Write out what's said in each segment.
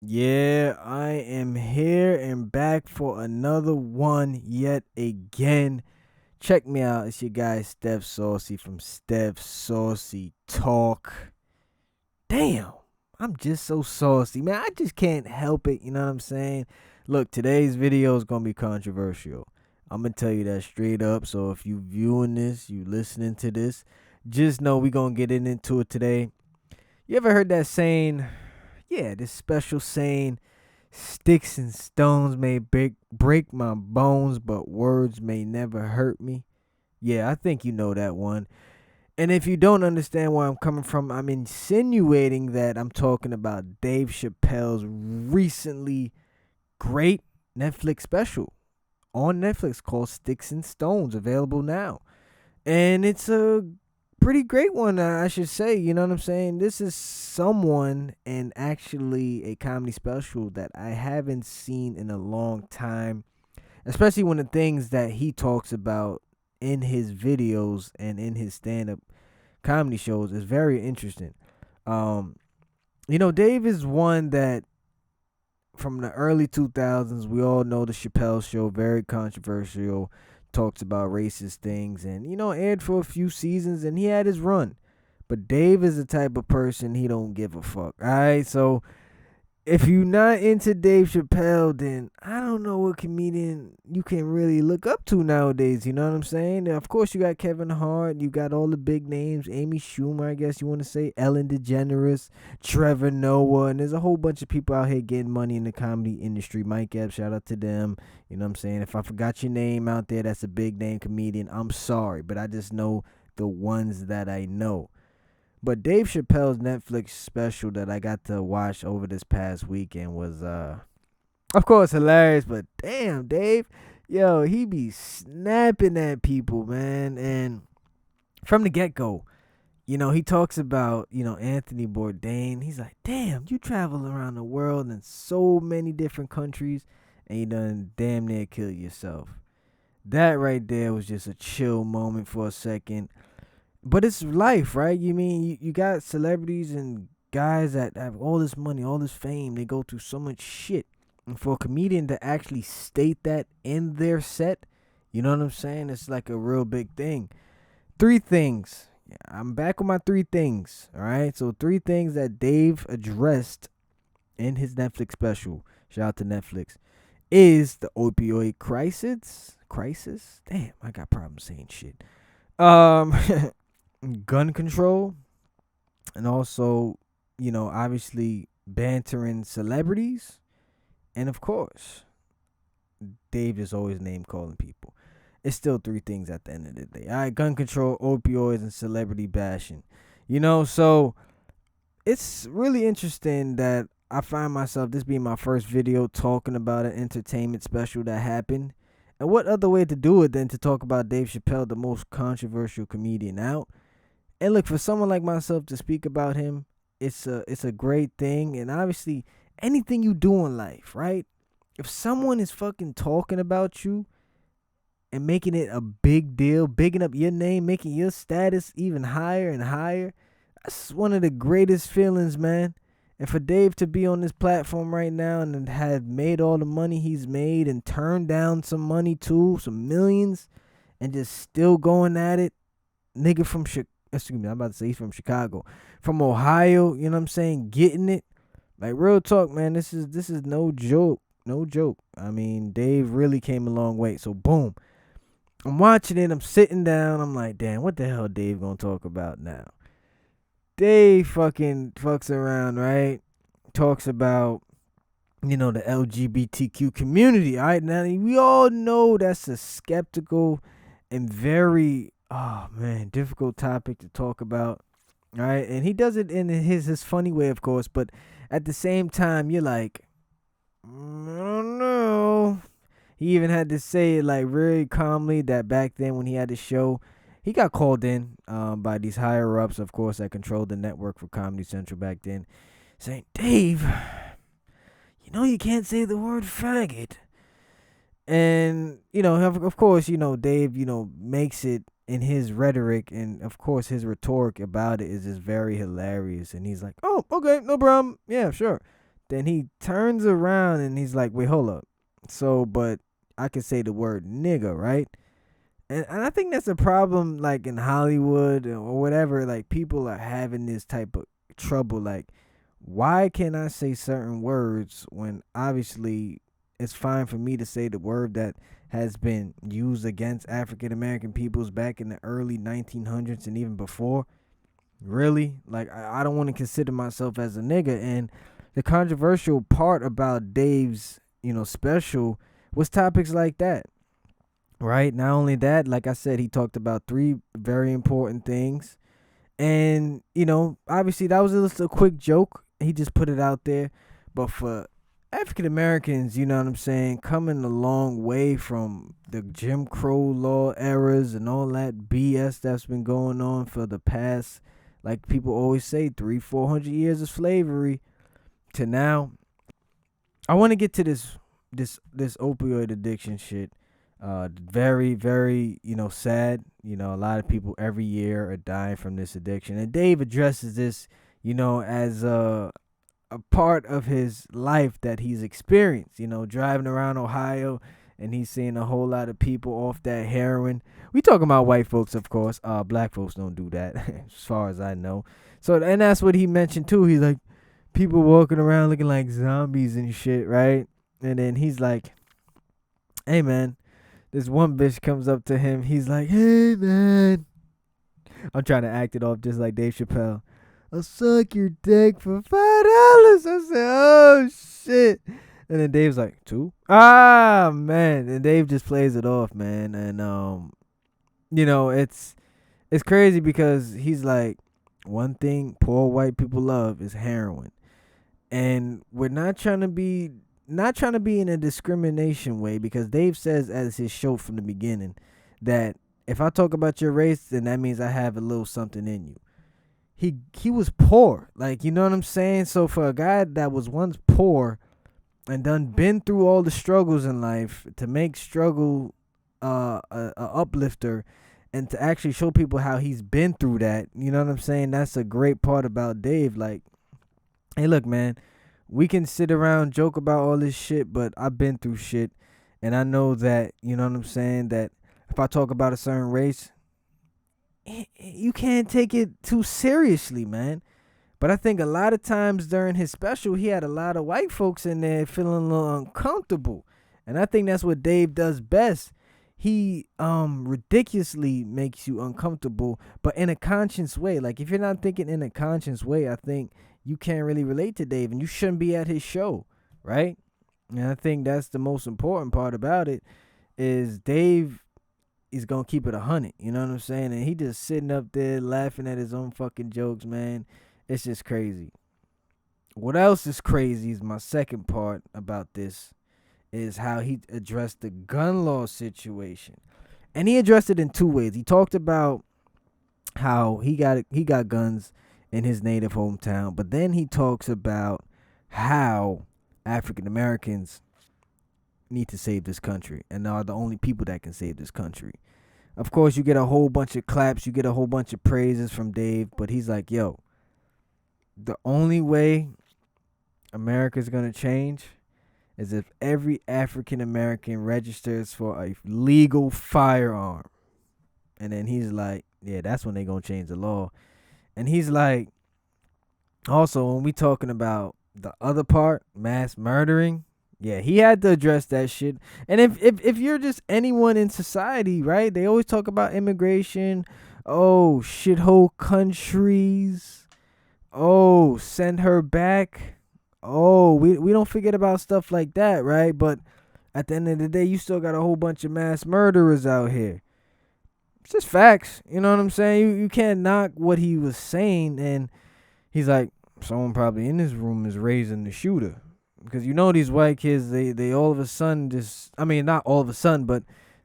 Yeah, I am here and back for another one yet again. Check me out. It's your guy Stef Saucy from Stef Saucy Talk. Damn, I'm just so saucy, man. I just can't help it. You know what I'm saying? Look, today's video is gonna be controversial. I'm gonna tell you that straight up. So if you viewing this, you listening to this, just know we gonna get into it today. You ever heard that saying? Yeah, this special saying, sticks and stones may break my bones, but words may never hurt me. Yeah, I think you know that one. And if you don't understand where I'm coming from, I'm insinuating that I'm talking about Dave Chappelle's recently great Netflix special on Netflix called Sticks and Stones, available now. And it's a pretty great one, I should say. You know what I'm saying? This is someone and actually a comedy special that I haven't seen in a long time, especially when the things that he talks about in his videos and in his stand-up comedy shows is very interesting. Um, Dave is one that from the early 2000s, we all know the Chappelle show, very controversial, talks about racist things, and aired for a few seasons, and he had his run. But Dave is the type of person he don't give a fuck. All right, so if you're not into Dave Chappelle, then I don't know what comedian you can really look up to nowadays. You know what I'm saying? Of course, you got Kevin Hart, you got all the big names, Amy Schumer, I guess you want to say, Ellen DeGeneres, Trevor Noah, and there's a whole bunch of people out here getting money in the comedy industry. Mike Epps, shout out to them. You know what I'm saying? If I forgot your name out there, that's a big name comedian. I'm sorry, but I just know the ones that I know. But Dave Chappelle's Netflix special that I got to watch over this past weekend was of course hilarious, but damn Dave, yo, he be snapping at people, man. And from the get-go, he talks about, Anthony Bourdain. He's like, damn, you travel around the world in so many different countries and you done damn near kill yourself. That right there was just a chill moment for a second. But it's life, right? You mean you got celebrities and guys that have all this money, all this fame. They go through so much shit. And for a comedian to actually state that in their set, you know what I'm saying? It's like a real big thing. Three things. Yeah, I'm back with my three things. All right. So, three things that Dave addressed in his Netflix special. Shout out to Netflix. Is the opioid crisis. Crisis? Damn, I got problems saying shit. Um, gun control, and also, obviously bantering celebrities, and of course, Dave is always name calling people. It's still three things at the end of the day. All right, gun control, opioids, and celebrity bashing. So it's really interesting that I find myself this being my first video talking about an entertainment special that happened. And what other way to do it than to talk about Dave Chappelle, the most controversial comedian out? And look, for someone like myself to speak about him, it's a great thing. And obviously, anything you do in life, right? If someone is fucking talking about you and making it a big deal, bigging up your name, making your status even higher and higher, that's one of the greatest feelings, man. And for Dave to be on this platform right now and have made all the money he's made and turned down some money too, some millions, and just still going at it, nigga from excuse me, I'm about to say he's from Chicago, from Ohio. You know what I'm saying? Getting it, like real talk, man. This is no joke, no joke. I mean, Dave really came a long way. So boom, I'm watching it. I'm sitting down. I'm like, damn, what the hell Dave gonna talk about now? Dave fucking fucks around, right? Talks about the LGBTQ community. All right, now we all know that's a skeptical and very, oh man, difficult topic to talk about. All right, and he does it in his funny way, of course, but at the same time, you're like, I don't know. He even had to say it like very calmly that back then when he had the show, he got called in by these higher ups, of course, that controlled the network for Comedy Central back then, saying, Dave, you can't say the word faggot. And, of course, Dave, makes it in his rhetoric, and of course his rhetoric about it is just very hilarious. And he's like, oh, okay, no problem. Yeah, sure. Then he turns around and he's like, wait, hold up. So, but I can say the word nigga, right? And I think that's a problem, like in Hollywood or whatever. Like people are having this type of trouble. Like, why can't I say certain words when obviously it's fine for me to say the word that has been used against African American peoples back in the early 1900s and even before? Really? Like, I don't want to consider myself as a nigga. And the controversial part about Dave's, special was topics like that. Right? Not only that, like I said, he talked about three very important things. And, obviously that was just a quick joke. He just put it out there. But for African Americans, you know what I'm saying, coming a long way from the Jim Crow law eras and all that BS that's been going on for the past, like people always say, 300-400 years of slavery to now. I want to get to this opioid addiction shit. Very, very, sad. A lot of people every year are dying from this addiction. And Dave addresses this, as a part of his life that he's experienced, driving around Ohio and he's seeing a whole lot of people off that heroin. We talking about white folks, of course. Black folks don't do that as far as I know. So, and that's what he mentioned too. He's like, people walking around looking like zombies and shit, right? And then he's like, hey man, this one bitch comes up to him. He's like, hey man, I'm trying to act it off just like Dave Chappelle. I'll suck your dick for $5. I said, oh shit. And then Dave's like, $2? Ah man. And Dave just plays it off, man. And it's crazy because he's like, one thing poor white people love is heroin. And we're not trying to be in a discrimination way, because Dave says as his show from the beginning that if I talk about your race, then that means I have a little something in you. He was poor, like, you know what I'm saying? So for a guy that was once poor and done been through all the struggles in life, to make struggle a uplifter and to actually show people how he's been through that, you know what I'm saying? That's a great part about Dave. Like, hey, look, man, we can sit around, joke about all this shit, but I've been through shit, and I know that, you know what I'm saying, that if I talk about a certain race, you can't take it too seriously, man. But I think a lot of times during his special, he had a lot of white folks in there feeling a little uncomfortable. And I think that's what Dave does best. He ridiculously makes you uncomfortable, but in a conscious way. Like, if you're not thinking in a conscious way, I think you can't really relate to Dave, and you shouldn't be at his show, right? And I think that's the most important part about it, is Dave is going to keep it 100, you know what I'm saying? And he just sitting up there laughing at his own fucking jokes, man. It's just crazy. What else is crazy is my second part about this, is how he addressed the gun law situation. And he addressed it in two ways. He talked about how he got guns in his native hometown, but then he talks about how African Americans need to save this country and are the only people that can save this country. Of course, you get a whole bunch of claps, you get a whole bunch of praises from Dave, but he's like, yo, the only way America's gonna change is if every African American registers for a legal firearm. And then he's like, yeah, that's when they gonna change the law. And he's like, also, when we talking about the other part, mass murdering, yeah, he had to address that shit. And if you're just anyone in society, right, they always talk about immigration. Oh, shithole countries. Oh, send her back. Oh, we don't forget about stuff like that, right? But at the end of the day, you still got a whole bunch of mass murderers out here. It's just facts. You know what I'm saying? You can't knock what he was saying. And he's like, someone probably in this room is raising the shooter. Because these white kids, they all of a sudden just, I mean, not all of a sudden, but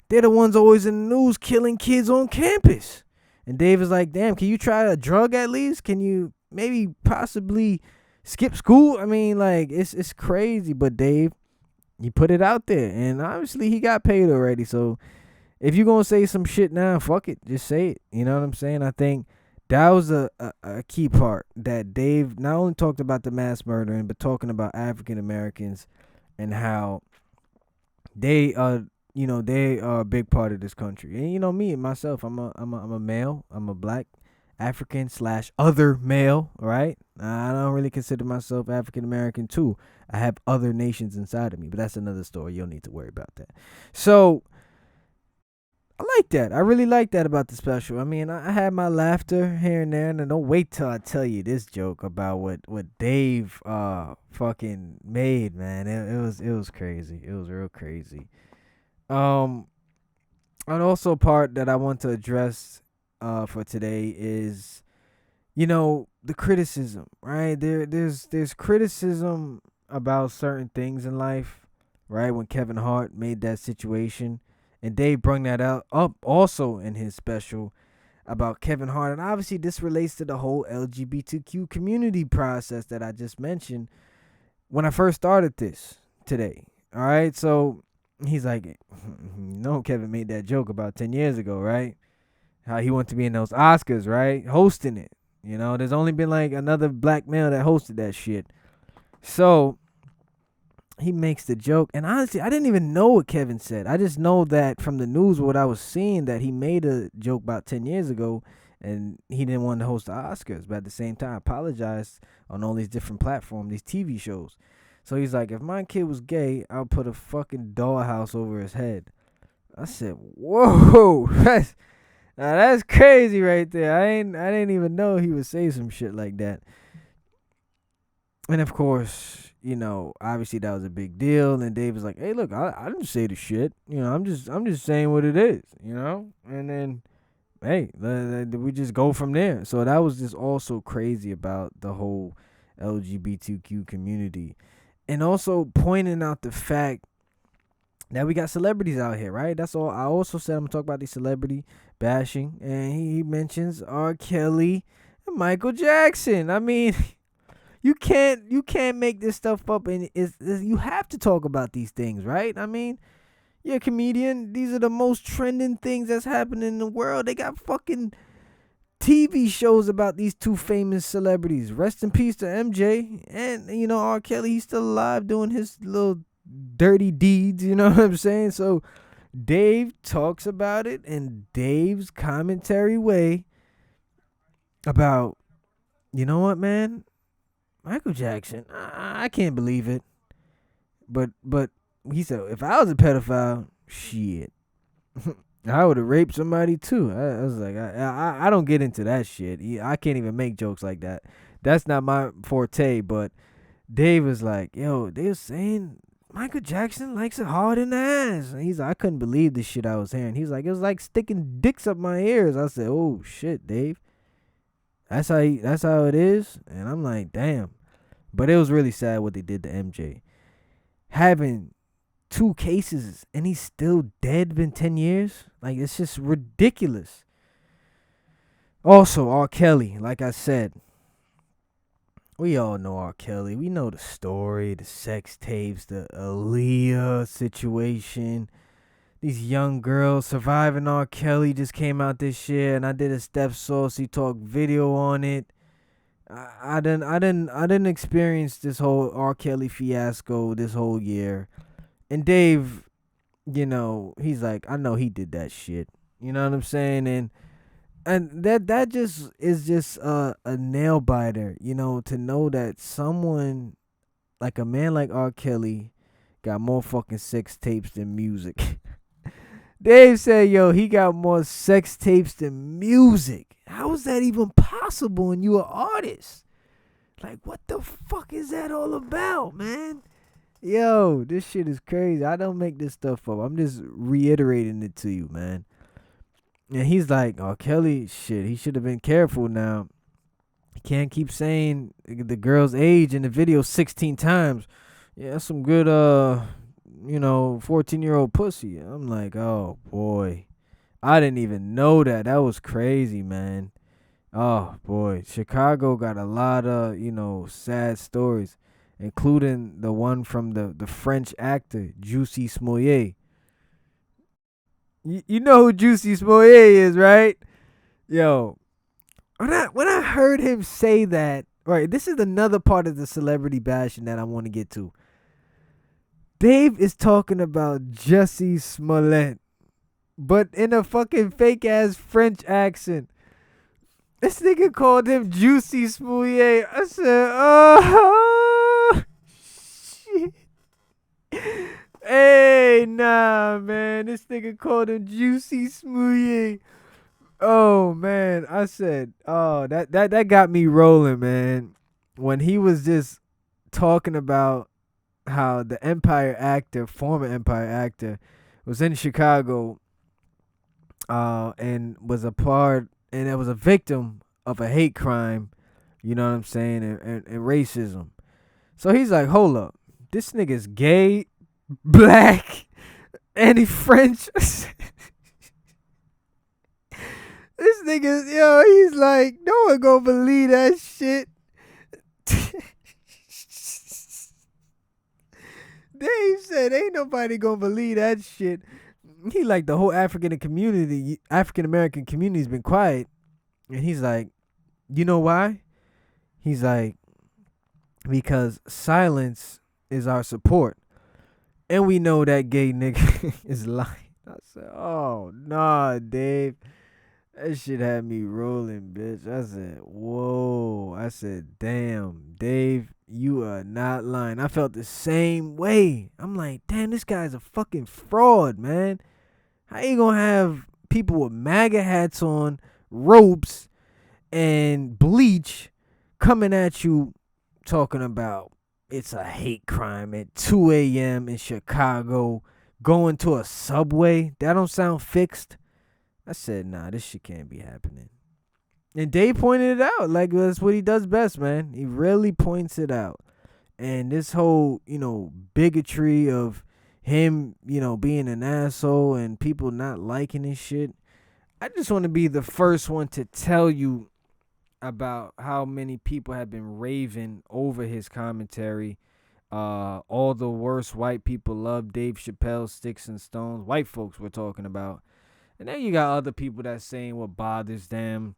they're the ones always in the news killing kids on campus. And Dave is like, damn, can you try a drug at least? Can you maybe possibly skip school? I mean, like, it's crazy. But Dave, he put it out there. And obviously he got paid already. So if you're going to say some shit now, fuck it. Just say it. You know what I'm saying? I think That was a key part that Dave not only talked about the mass murdering, but talking about African Americans and how they they are a big part of this country. And me myself, I'm a male. I'm a black African slash other male, right? I don't really consider myself African American too. I have other nations inside of me, but that's another story. You don't need to worry about that. So I like that. I really like that about the special. I mean, I had my laughter here and there, and then don't wait till I tell you this joke about what Dave fucking made, man. It was crazy. It was real crazy. Um, and also part that I want to address for today is the criticism, right? There's criticism about certain things in life, right? When Kevin Hart made that situation, and Dave brought that out up also in his special about Kevin Hart, and obviously this relates to the whole LGBTQ community process that I just mentioned when I first started this today. All right, so he's like, Kevin made that joke about 10 years ago, right? How he wanted to be in those Oscars, right? Hosting it. There's only been like another black male that hosted that shit. So he makes the joke. And honestly, I didn't even know what Kevin said. I just know that from the news, what I was seeing, that he made a joke about 10 years ago and he didn't want to host the Oscars. But at the same time, apologized on all these different platforms, these TV shows. So he's like, if my kid was gay, I'll put a fucking dollhouse over his head. I said, whoa, that's crazy right there. I didn't even know he would say some shit like that. And of course, obviously that was a big deal. And Dave was like, "Hey, look, I didn't say the shit. I'm just saying what it is. And then, hey, we just go from there." So that was just also crazy about the whole LGBTQ community, and also pointing out the fact that we got celebrities out here, right? That's all. I also said I'm gonna talk about the celebrity bashing, and he mentions R. Kelly and Michael Jackson. I mean, you can't make this stuff up, and you have to talk about these things, right? I mean, you're a comedian. These are the most trending things that's happening in the world. They got fucking TV shows about these two famous celebrities. Rest in peace to MJ, and R. Kelly. He's still alive doing his little dirty deeds. You know what I'm saying? So Dave talks about it in Dave's commentary way about, you know what, man, Michael Jackson. I can't believe it. But he said, if I was a pedophile, shit, I would have raped somebody too. I was like, I don't get into that shit. I can't even make jokes like that. That's not my forte. But Dave was like, yo, they were saying Michael Jackson likes it hard in the ass. And he's like, I couldn't believe the shit I was hearing. He's like, it was like sticking dicks up my ears. I said, oh shit, Dave. That's how it is. And I'm like, damn. But it was really sad what they did to MJ. Having two cases and he's still dead, been 10 years. Like, it's just ridiculous. Also, R. Kelly, like I said, we all know R. Kelly. We know the story, the sex tapes, the Aaliyah situation. These young girls surviving R. Kelly just came out this year, and I did a Stef Saucy talk video on it. I didn't experience this whole R. Kelly fiasco this whole year. And Dave, he's like, I know he did that shit. You know what I'm saying? And that just is just a nail biter, to know that someone like a man like R. Kelly got more fucking sex tapes than music. Dave said, yo, he got more sex tapes than music. How is that even possible when you an artist? Like, what the fuck is that all about, man? Yo, this shit is crazy. I don't make this stuff up. I'm just reiterating it to you, man. And he's like, oh, Kelly, shit, he should have been careful now. He can't keep saying the girl's age in the video 16 times. Yeah, that's some good, 14-year-old pussy. I'm like, oh, boy. I didn't even know that. That was crazy, man. Oh, boy. Chicago got a lot of, sad stories, including the one from the French actor, Juicy Smollett. You know who Juicy Smollett is, right? Yo, When I heard him say that, right, this is another part of the celebrity bashing that I want to get to. Dave is talking about Jussie Smollett, but in a fucking fake ass French accent. This nigga called him Juicy Smouye. I said, oh shit. Hey, nah, man. This nigga called him Juicy Smouye. Oh man, I said, oh, that got me rolling, man. When he was just talking about how the Empire actor, former Empire actor, was in Chicago, and was a part, and it was a victim of a hate crime, you know what I'm saying, and racism. So he's like, hold up, this nigga's gay, black, and he French. This nigga, yo, he's like, no one gonna believe that shit. Dave said, ain't nobody gonna believe that shit. He like, the whole African American community's been quiet. And he's like, you know why? He's like, because silence is our support. And we know that gay nigga is lying. I said, oh, nah, Dave. That shit had me rolling, bitch. I said, whoa. I said, damn, Dave, you are not lying. I felt the same way. I'm like, damn, this guy's a fucking fraud, man. How you gonna have people with MAGA hats on, ropes, and bleach coming at you talking about it's a hate crime at 2 a.m. in Chicago, going to a Subway? That don't sound fixed. I said, nah, this shit can't be happening. And Dave pointed it out. Like, that's what he does best, man. He really points it out. And this whole, bigotry of him, being an asshole and people not liking his shit. I just want to be the first one to tell you about how many people have been raving over his commentary. All the worst white people love Dave Chappelle, Sticks and Stones. White folks we're talking about. And then you got other people that's saying what bothers them.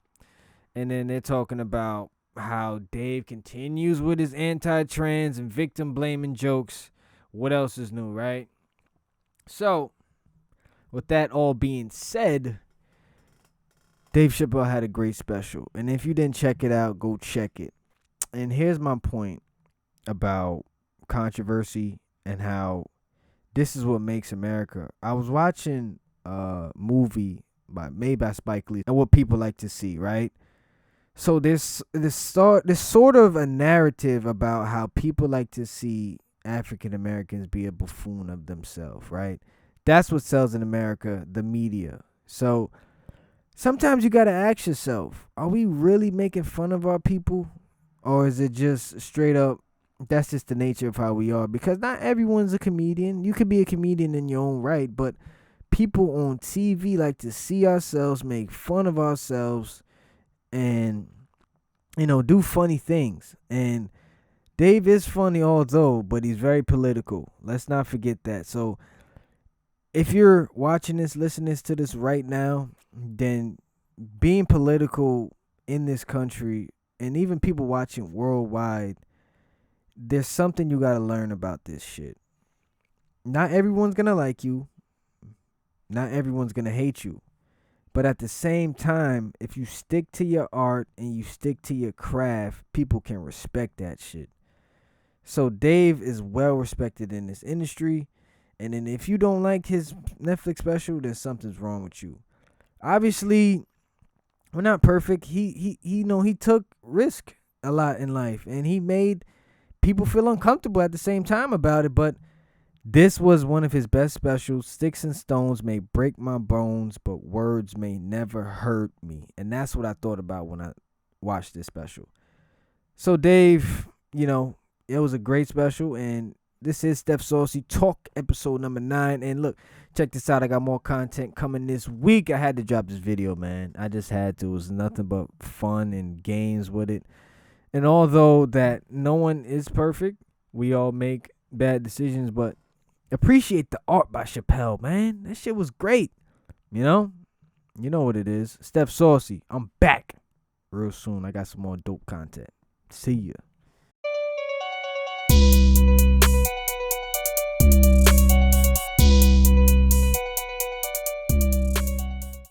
And then they're talking about how Dave continues with his anti-trans and victim-blaming jokes. What else is new, right? So, with that all being said, Dave Chappelle had a great special. And if you didn't check it out, go check it. And here's my point about controversy and how this is what makes America. I was watching movie made by Spike Lee and what people like to see, right? So there's sort of a narrative about how people like to see African Americans be a buffoon of themselves, right? That's what sells in America, the media. So sometimes you gotta ask yourself, are we really making fun of our people? Or is it just straight up, that's just the nature of how we are? Because not everyone's a comedian. You could be a comedian in your own right, but people on TV like to see ourselves, make fun of ourselves, and, do funny things. And Dave is funny, but he's very political. Let's not forget that. So if you're watching this, listening to this right now, then being political in this country, and even people watching worldwide, there's something you got to learn about this shit. Not everyone's going to like you. Not everyone's going to hate you. But at the same time, if you stick to your art and you stick to your craft, people can respect that shit. So Dave is well respected in this industry. And then if you don't like his Netflix special, then something's wrong with you. Obviously, we're not perfect. He took risk a lot in life. And he made people feel uncomfortable at the same time about it. But this was one of his best specials. Sticks and stones may break my bones, but words may never hurt me. And that's what I thought about when I watched this special. So Dave, it was a great special. And this is Stef Saucy Talk, episode number 9. And look, check this out. I got more content coming this week. I had to drop this video, man. I just had to. It was nothing but fun and games with it. And although that no one is perfect, we all make bad decisions, but appreciate the art by Chappelle, man. That shit was great. You know what it is. Stef Saucy. I'm back. real soon. I got some more dope content. See ya.